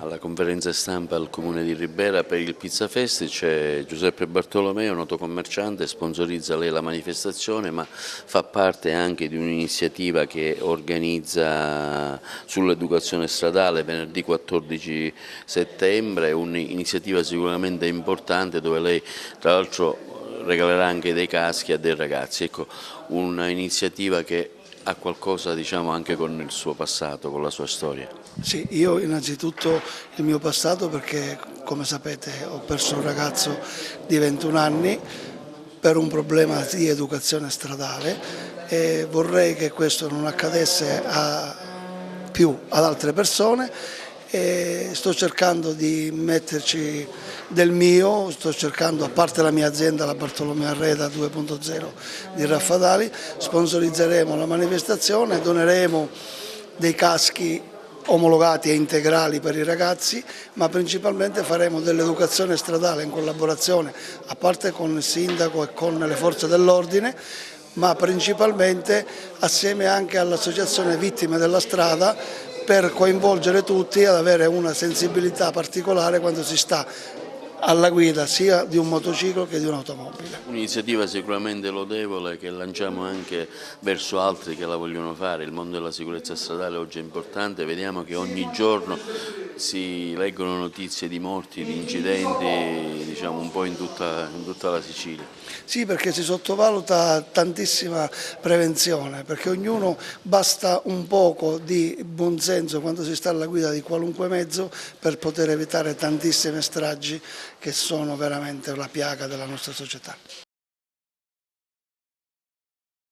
Alla conferenza stampa al Comune di Ribera per il Pizza Fest c'è Giuseppe Bartolomeo, noto commerciante, sponsorizza lei la manifestazione, ma fa parte anche di un'iniziativa che organizza sull'educazione stradale venerdì 14 settembre, un'iniziativa sicuramente importante dove lei tra l'altro regalerà anche dei caschi a dei ragazzi. Ecco, un'iniziativa che ha qualcosa, diciamo, anche con il suo passato, con la sua storia. Sì, io innanzitutto il mio passato perché come sapete ho perso un ragazzo di 21 anni per un problema di educazione stradale e vorrei che questo non accadesse più ad altre persone e sto cercando di metterci del mio, sto cercando, a parte la mia azienda, la Bartolomeo Arreda 2.0 di Raffadali, sponsorizzeremo la manifestazione, doneremo dei caschi omologati e integrali per i ragazzi, ma principalmente faremo dell'educazione stradale in collaborazione, a parte con il sindaco e con le forze dell'ordine, ma principalmente assieme anche all'associazione Vittime della Strada per coinvolgere tutti ad avere una sensibilità particolare quando si sta alla guida sia di un motociclo che di un'automobile. Un'iniziativa sicuramente lodevole che lanciamo anche verso altri che la vogliono fare. Il mondo della sicurezza stradale oggi è importante, vediamo che ogni giorno si leggono notizie di morti, di incidenti, diciamo un po' in tutta la Sicilia. Sì, perché si sottovaluta tantissima prevenzione, perché ognuno basta un poco di buonsenso quando si sta alla guida di qualunque mezzo per poter evitare tantissime stragi che sono veramente la piaga della nostra società.